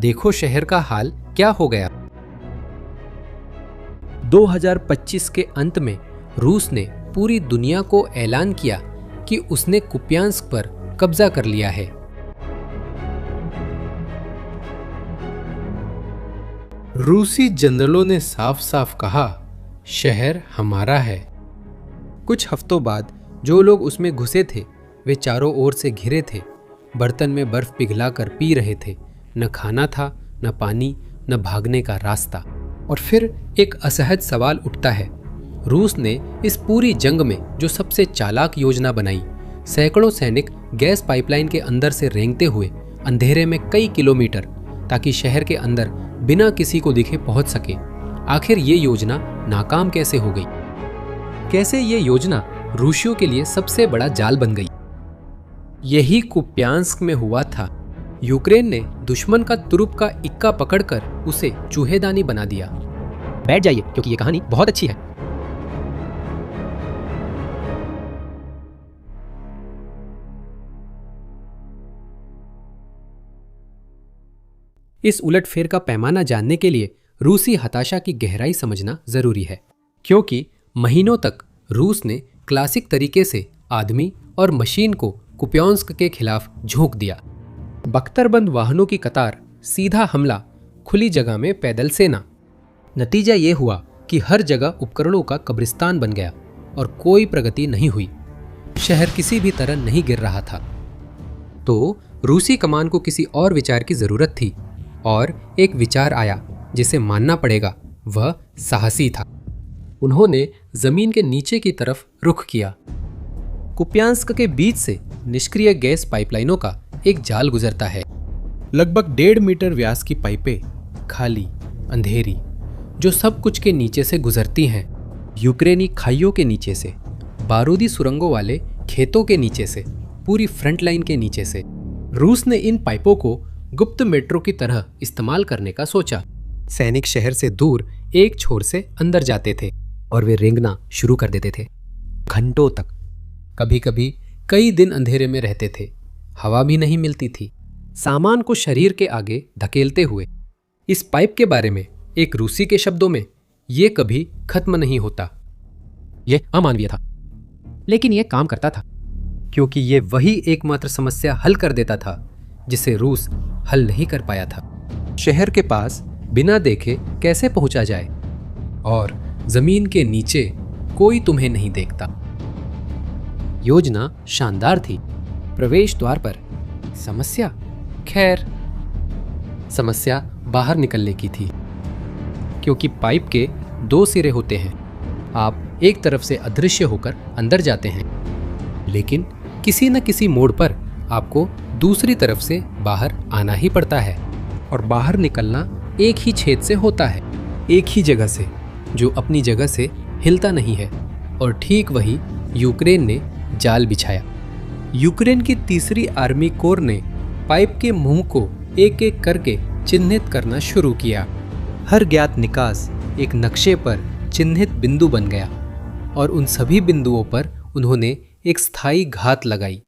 देखो शहर का हाल क्या हो गया। 2025 के अंत में रूस ने पूरी दुनिया को ऐलान किया कि उसने कुप्यांस्क पर कब्जा कर लिया है। रूसी जनरलों ने साफ साफ कहा, शहर हमारा है। कुछ हफ्तों बाद जो लोग उसमें घुसे थे वे चारों ओर से घिरे थे, बर्तन में बर्फ पिघलाकर पी रहे थे। न खाना था, न पानी, न भागने का रास्ता। और फिर एक असहज सवाल उठता है, रूस ने इस पूरी जंग में जो सबसे चालाक योजना बनाई, सैकड़ों सैनिक गैस पाइपलाइन के अंदर से रेंगते हुए अंधेरे में कई किलोमीटर ताकि शहर के अंदर बिना किसी को दिखे पहुंच सके, आखिर ये योजना नाकाम कैसे हो गई? कैसे ये योजना रूसियों के लिए सबसे बड़ा जाल बन गई? यही कुप्यांस्क में हुआ था। यूक्रेन ने दुश्मन का तुरुप का इक्का पकड़कर उसे चूहेदानी बना दिया। बैठ जाइए क्योंकि ये कहानी बहुत अच्छी है। इस उलटफेर का पैमाना जानने के लिए रूसी हताशा की गहराई समझना जरूरी है, क्योंकि महीनों तक रूस ने क्लासिक तरीके से आदमी और मशीन को कुप्यांस्क के खिलाफ झोंक दिया। बख्तरबंद वाहनों की कतार, सीधा हमला, खुली जगह में पैदल सेना। नतीजा ये हुआ कि हर जगह उपकरणों का कब्रिस्तान बन गया और कोई प्रगति नहीं हुई। शहर किसी भी तरह नहीं गिर रहा था। तो रूसी कमान को किसी और विचार की जरूरत थी, और एक विचार आया जिसे मानना पड़ेगा, वह साहसी था। उन्होंने जमीन के नीचे की तरफ रुख किया। कुप्यांस्क के बीच से निष्क्रिय गैस पाइपलाइनों का एक जाल गुजरता है। लगभग 1.5 मीटर व्यास की पाइपें, खाली, अंधेरी, जो सब कुछ के नीचे से गुजरती हैं। यूक्रेनी खाइयों के नीचे से, बारूदी सुरंगों वाले खेतों के नीचे से, पूरी फ्रंट लाइन के नीचे से। रूस ने इन पाइपों को गुप्त मेट्रो की तरह इस्तेमाल करने का सोचा। सैनिक शहर से दूर एक छोर से अंदर जाते थे और वे रेंगना शुरू कर देते थे, घंटों तक। कभी कभी कई दिन अंधेरे में रहते थे, हवा भी नहीं मिलती थी, सामान को शरीर के आगे धकेलते हुए। इस पाइप के बारे में एक रूसी के शब्दों में, ये कभी खत्म नहीं होता। यह अमानवीय था, लेकिन यह काम करता था, क्योंकि यह वही एकमात्र समस्या हल कर देता था जिसे रूस हल नहीं कर पाया था। शहर के पास बिना देखे कैसे पहुंचा जाए, और जमीन के नीचे कोई तुम्हें नहीं देखता। योजना शानदार थी। प्रवेश द्वार पर समस्या, खैर समस्या बाहर निकलने की थी, क्योंकि पाइप के 2 सिरे होते हैं। आप एक तरफ से अदृश्य होकर अंदर जाते हैं, लेकिन किसी न किसी मोड़ पर आपको दूसरी तरफ से बाहर आना ही पड़ता है, और बाहर निकलना एक ही छेद से होता है, एक ही जगह से, जो अपनी जगह से हिलता नहीं है। और ठीक वही यूक्रेन ने जाल बिछाया। यूक्रेन की 3री आर्मी कोर ने पाइप के मुंह को एक एक करके चिन्हित करना शुरू किया। हर ज्ञात निकास एक नक्शे पर चिन्हित बिंदु बन गया, और उन सभी बिंदुओं पर उन्होंने एक स्थायी घात लगाई।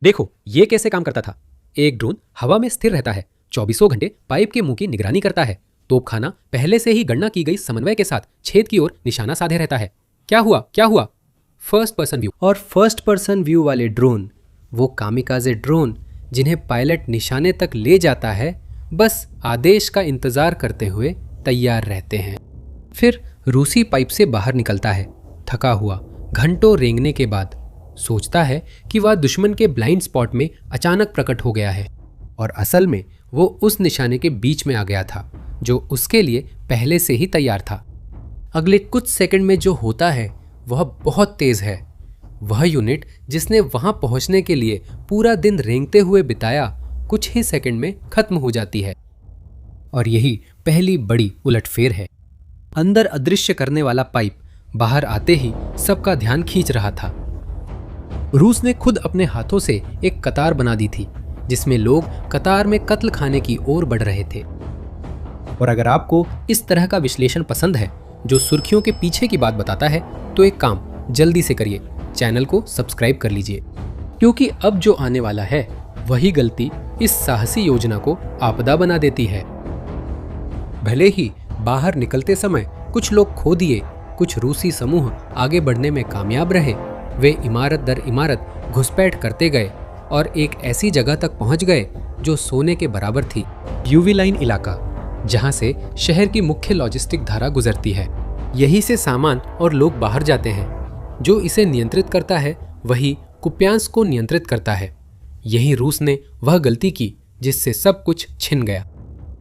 देखो ये कैसे काम करता था। एक ड्रोन हवा में स्थिर रहता है, 24 घंटे पाइप के मुंह की निगरानी करता है। तोपखाना पहले से ही गणना की गई समन्वय के साथ छेद की ओर निशाना साधे रहता है। क्या हुआ क्या हुआ? First person view. और फर्स्ट पर्सन व्यू वाले ड्रोन, वो कामिकाज़े ड्रोन जिन्हें पायलट निशाने तक ले जाता है, बस आदेश का इंतजार करते हुए तैयार रहते हैं। फिर रूसी पाइप से बाहर निकलता है, थका हुआ, घंटों रेंगने के बाद। सोचता है कि वह दुश्मन के ब्लाइंड स्पॉट में अचानक प्रकट हो गया है, और असल में वो उस निशाने के बीच में आ गया था जो उसके लिए पहले से ही तैयार था। अगले कुछ सेकंड में जो होता है वह बहुत तेज है। वह यूनिट जिसने वहां पहुंचने के लिए पूरा दिन रेंगते हुए बिताया, कुछ ही सेकंड में खत्म हो जाती है। और यही पहली बड़ी उलटफेर है। अंदर अदृश्य करने वाला पाइप बाहर आते ही सबका ध्यान खींच रहा था। रूस ने खुद अपने हाथों से एक कतार बना दी थी, जिसमें लोग कतार में कत्ल खाने की ओर बढ़ रहे थे। और अगर आपको इस तरह का विश्लेषण पसंद है जो सुर्खियों के पीछे की बात बताता है, तो एक काम जल्दी से करिए, चैनल को सब्सक्राइब कर लीजिए, क्योंकि अब जो आने वाला है वही गलती इस साहसी योजना को आपदा बना देती है। भले ही बाहर निकलते समय कुछ लोग खो दिए, कुछ रूसी समूह आगे बढ़ने में कामयाब रहे। वे इमारत दर इमारत घुसपैठ करते गए और एक ऐसी जगह तक पहुंच गए जो सोने के बराबर थी, यूवी लाइन इलाका, जहां से शहर की मुख्य लॉजिस्टिक धारा गुजरती है। यहीं से सामान और लोग बाहर जाते हैं। जो इसे नियंत्रित करता है वही कुप्यांस्क को नियंत्रित करता है। यही रूस ने वह गलती की जिससे सब कुछ छिन गया।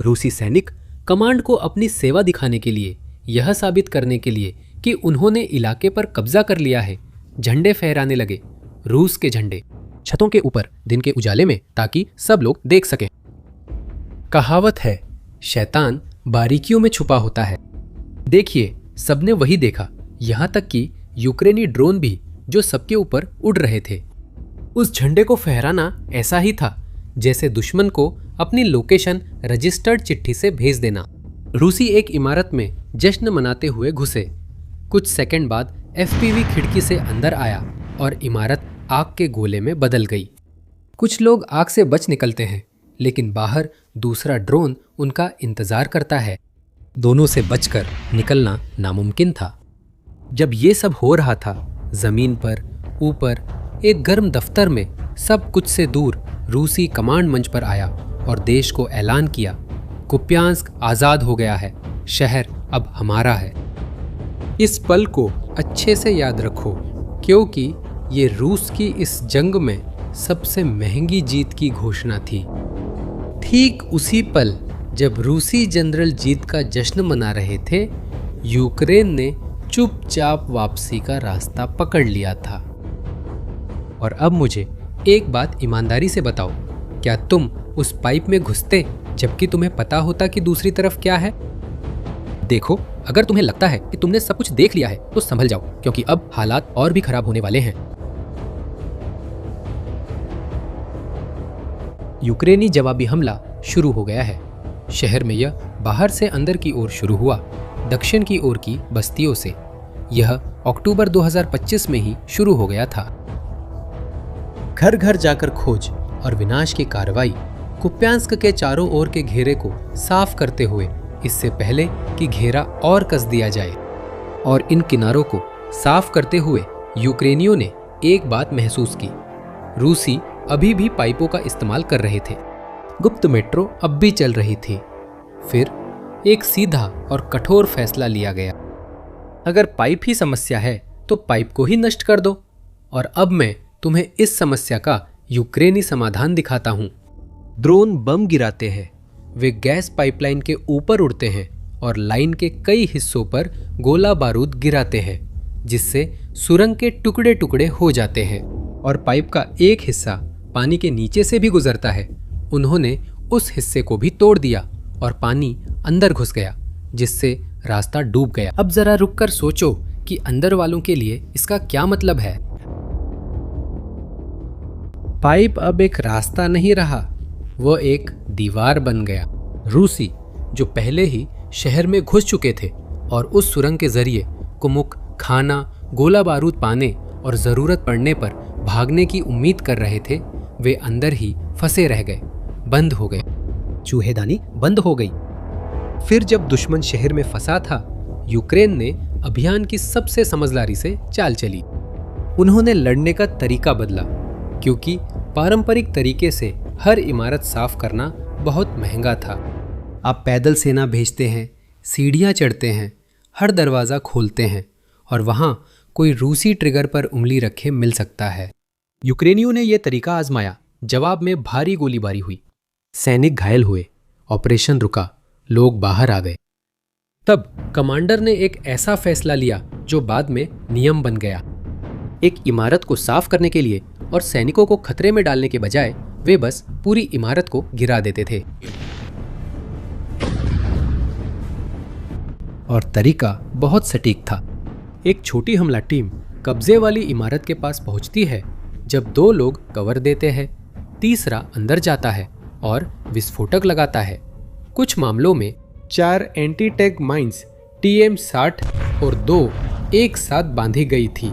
रूसी सैनिक कमांड को अपनी सेवा दिखाने के लिए, यह साबित करने के लिए कि उन्होंने इलाके पर कब्जा कर लिया है, झंडे फहराने लगे, रूस के झंडे, छतों के ऊपर दिन के उजाले में, ताकि सब लोग देख सकें। कहावत है, शैतान बारीकियों में छुपा होता है। देखिए, सबने वही देखा, यहां तक कि यूक्रेनी ड्रोन भी, जो सबके ऊपर उड़ रहे थे। उस झंडे को फहराना ऐसा ही था जैसे दुश्मन को अपनी लोकेशन रजिस्टर्ड चिट्ठी से भेज देना। रूसी एक इमारत में जश्न मनाते हुए घुसे। कुछ सेकंड बाद एफपीवी खिड़की से अंदर आया और इमारत आग के गोले में बदल गई। कुछ लोग आग से बच निकलते हैं, लेकिन बाहर दूसरा ड्रोन उनका इंतजार करता है। दोनों से बचकर निकलना नामुमकिन था। जब ये सब हो रहा था, जमीन पर ऊपर एक गर्म दफ्तर में सब कुछ से दूर रूसी कमांड मंच पर आया और देश को ऐलान किया, कुप्यांस्क आज़ाद हो गया है, शहर अब हमारा है। इस पल को अच्छे से याद रखो, क्योंकि ये रूस की इस जंग में सबसे महंगी जीत की घोषणा थी। ठीक उसी पल जब रूसी जनरल जीत का जश्न मना रहे थे, यूक्रेन ने चुपचाप वापसी का रास्ता पकड़ लिया था। और अब मुझे एक बात ईमानदारी से बताओ, क्या तुम उस पाइप में घुसते जबकि तुम्हें पता होता कि दूसरी तरफ क्या है? देखो, अगर तुम्हें लगता है कि तुमने सब कुछ देख लिया है तो संभल जाओ, क्योंकि अब हालात और भी खराब होने वाले हैं। यूक्रेनी जवाबी हमला शुरू हो गया है। शहर में यह बाहर से अंदर की ओर शुरू हुआ, दक्षिण की ओर की बस्तियों से। यह अक्टूबर 2025 में ही शुरू हो गया था। घर घर जाकर खोज और विनाश की कार्रवाई, कुप्यांस्क के चारों ओर के घेरे को साफ करते हुए, इससे पहले कि घेरा और कस दिया जाए। और इन किनारों को साफ करते हुए यूक्रेनियों ने एक बात महसूस की, रूसी अभी भी पाइपों का इस्तेमाल कर रहे थे। गुप्त मेट्रो अब भी चल रही थी। फिर एक सीधा और कठोर फैसला लिया गया, अगर पाइप ही समस्या है तो पाइप को ही नष्ट कर दो। और अब मैं तुम्हें इस समस्या का यूक्रेनी समाधान दिखाता हूं। ड्रोन बम गिराते हैं, वे गैस पाइपलाइन के ऊपर उड़ते हैं और लाइन के कई हिस्सों पर गोला बारूद गिराते हैं, जिससे सुरंग के टुकड़े टुकड़े हो जाते हैं और पाइप का एक हिस्सा पानी के नीचे से भी गुजरता है। उन्होंने उस हिस्से को भी तोड़ दिया और पानी अंदर घुस गया, जिससे रास्ता डूब गया। अब जरा रुककर सोचो कि अंदर वालों के लिए इसका क्या मतलब है। पाइप अब एक रास्ता नहीं रहा, वो एक दीवार बन गया। रूसी जो पहले ही शहर में घुस चुके थे और उस सुरंग के जरिए कुमुक, खाना, गोला बारूद पाने और जरूरत पड़ने पर भागने की उम्मीद कर रहे थे, वे अंदर ही फंसे रह गए, बंद हो गए। चूहेदानी बंद हो गई। फिर जब दुश्मन शहर में फंसा था, यूक्रेन ने अभियान की सबसे समझदारी से चाल चली। उन्होंने लड़ने का तरीका बदला, क्योंकि पारंपरिक तरीके से हर इमारत साफ करना बहुत महंगा था। आप पैदल सेना भेजते हैं, सीढ़ियां चढ़ते हैं, हर दरवाज़ा खोलते हैं और वहाँ कोई रूसी ट्रिगर पर उंगली रखे मिल सकता है। यूक्रेनियों ने यह तरीका आजमाया। जवाब में भारी गोलीबारी हुई, सैनिक घायल हुए, ऑपरेशन रुका, लोग बाहर आ गए। तब कमांडर ने एक ऐसा फैसला लिया जो बाद में नियम बन गया। एक इमारत को साफ करने के लिए और सैनिकों को खतरे में डालने के बजाय वे बस पूरी इमारत को गिरा देते थे। और तरीका बहुत सटीक था। एक छोटी हमला टीम कब्जे वाली इमारत के पास पहुंचती है जब 2 लोग कवर देते हैं, तीसरा अंदर जाता है और विस्फोटक लगाता है। कुछ मामलों में 4 एंटी टैंक माइंस TM-60 और 2 एक साथ बांधी गई थी।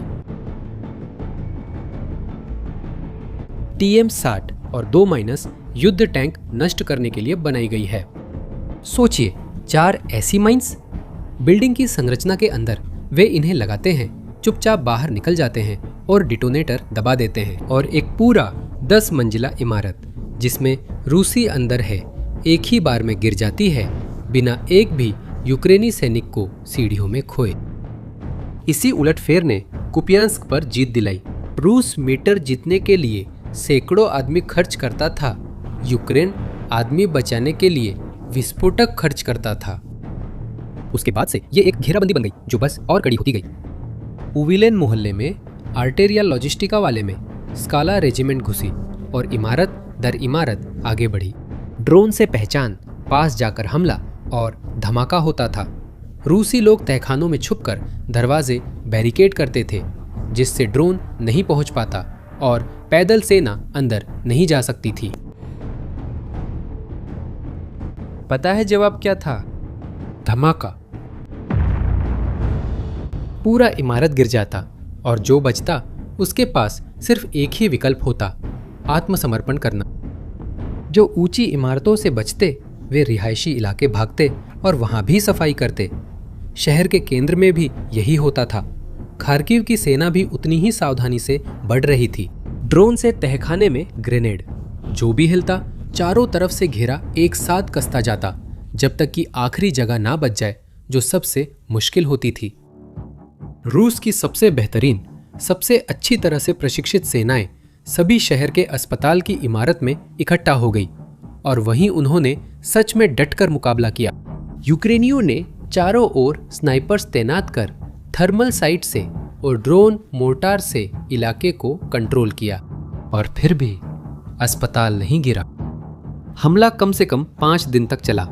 TM-60 और 2 माइनस युद्ध टैंक नष्ट करने के लिए बनाई गई है। सोचिए, 4 ऐसी माइंस। बिल्डिंग की संरचना के अंदर वे इन्हें लगाते हैं, चुपचाप बाहर निकल जाते हैं और डिटोनेटर दबा देते हैं और एक पूरा 10 मंजिला इमारत जिसमें रूसी अंदर है एक ही बार में गिर जाती है, बिना एक भी यूक्रेनी सैनिक को सीढ़ियों में खोए। इसी उलटफेर ने कुपियांस्क पर जीत दिलाई। रूस मीटर जीतने के लिए सैकड़ों आदमी खर्च करता था, यूक्रेन आदमी बचाने के लिए विस्फोटक खर्च करता था। उसके बाद से ये एक घेराबंदी बन गई जो बस और कड़ी होती गई। उविलेन मोहल्ले में आर्टेरिया लॉजिस्टिका वाले में स्काला रेजिमेंट घुसी और इमारत दर इमारत आगे बढ़ी। ड्रोन से पहचान, पास जाकर हमला और धमाका होता था। रूसी लोग तहखानों में छुपकर दरवाजे बैरिकेड करते थे जिससे ड्रोन नहीं पहुंच पाता और पैदल सेना अंदर नहीं जा सकती थी। पता है जवाब क्या था? धमाका। पूरा इमारत गिर जाता और जो बचता उसके पास सिर्फ एक ही विकल्प होता, आत्मसमर्पण करना। जो ऊंची इमारतों से बचते वे रिहायशी इलाके भागते और वहां भी सफाई करते। शहर के केंद्र में भी यही होता था। खार्किव की सेना भी उतनी ही सावधानी से बढ़ रही थी। ड्रोन से तहखाने में ग्रेनेड, जो भी हिलता चारों तरफ से घेरा एक साथ कसता जाता जब तक कि आखिरी जगह ना बच जाए जो सबसे मुश्किल होती थी। रूस की सबसे बेहतरीन, सबसे अच्छी तरह से प्रशिक्षित सेनाएं सभी शहर के अस्पताल की इमारत में इकट्ठा हो गई और वहीं उन्होंने सच में डटकर मुकाबला किया। यूक्रेनियों ने चारों ओर स्नाइपर्स तैनात कर थर्मल साइट से और ड्रोन मोर्टार से इलाके को कंट्रोल किया और फिर भी अस्पताल नहीं गिरा। हमला कम से कम 5 दिन तक चला।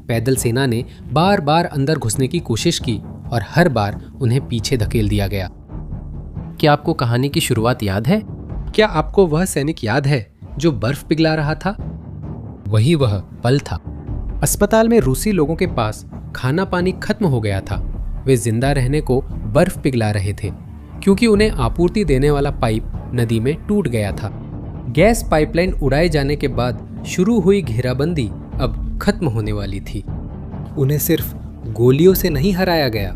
पैदल सेना ने बार बार अंदर घुसने की कोशिश की और हर बार उन्हें पीछे धकेल दिया गया। क्या आपको कहानी की शुरुआत याद है? क्या आपको वह सैनिक याद है जो बर्फ पिघला रहा था? वही वह पल था। अस्पताल में रूसी लोगों के पास खाना पानी खत्म हो गया था। वे जिंदा रहने को बर्फ पिघला रहे थे क्योंकि उन्हें आपूर्ति देने वाला पाइप नदी में टूट गया था। गैस पाइपलाइन उड़ाए जाने के बाद शुरू हुई घेराबंदी अब खत्म होने वाली थी। उन्हें सिर्फ गोलियों से नहीं हराया गया,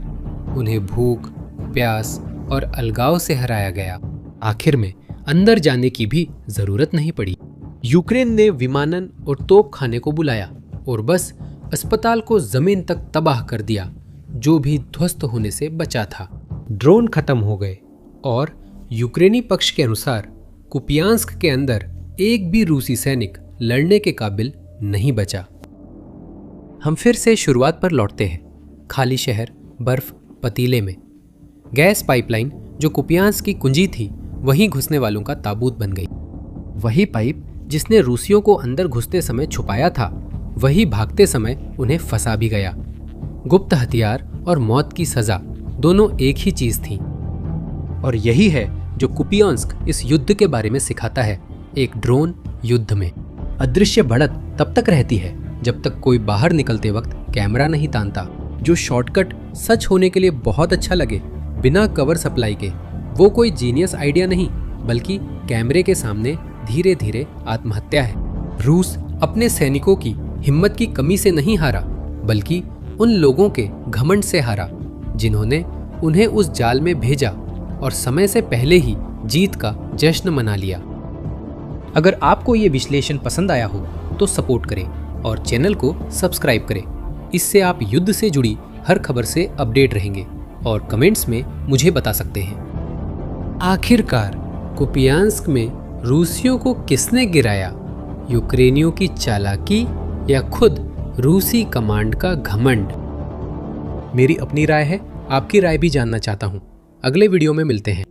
उन्हें भूख, प्यास और अलगाव से हराया गया। आखिर में अंदर जाने की भी जरूरत नहीं पड़ी। यूक्रेन ने विमानन और तोपखाने को बुलाया और बस अस्पताल को जमीन तक तबाह कर दिया जो भी ध्वस्त होने से बचा था। ड्रोन खत्म हो गए और यूक्रेनी पक्ष के अनुसार कुपियांस्क के अंदर एक भी रूसी सैनिक लड़ने के काबिल नहीं बचा। हम फिर से शुरुआत पर लौटते हैं। खाली शहर, बर्फ, पतीले में गैस पाइपलाइन जो कुपियांस्क की कुंजी थी वहीं घुसने वालों का ताबूत बन गई। वही पाइप जिसने रूसियों को अंदर घुसते समय छुपाया था, वही भागते समय उन्हें फंसा भी गया। गुप्त हथियार और मौत की सजा दोनों एक ही चीज थी। और यही है जो कुपियांस्क इस युद्ध के बारे में सिखाता है। एक ड्रोन युद्ध में अदृश्य बढ़त तब तक रहती है जब तक कोई बाहर निकलते वक्त कैमरा नहीं तानता। जो शॉर्टकट सच होने के लिए बहुत अच्छा लगे, बिना कवर सप्लाई के, वो कोई जीनियस आइडिया नहीं बल्कि कैमरे के सामने धीरे धीरे आत्महत्या है। रूस अपने सैनिकों की हिम्मत की कमी से नहीं हारा बल्कि उन लोगों के घमंड से हारा जिन्होंने उन्हें उस जाल में भेजा और समय से पहले ही जीत का जश्न मना लिया। अगर आपको ये विश्लेषण पसंद आया हो तो सपोर्ट करें और चैनल को सब्सक्राइब करें। इससे आप युद्ध से जुड़ी हर खबर से अपडेट रहेंगे और कमेंट्स में मुझे बता सकते हैं। आखिरकार कुपियांस्क में रूसियों को किसने गिराया? यूक्रेनियों की चालाकी या खुद रूसी कमांड का घमंड? मेरी अपनी राय है, आपकी राय भी जानना चाहता हूं। अगले वीडियो में मिलते हैं।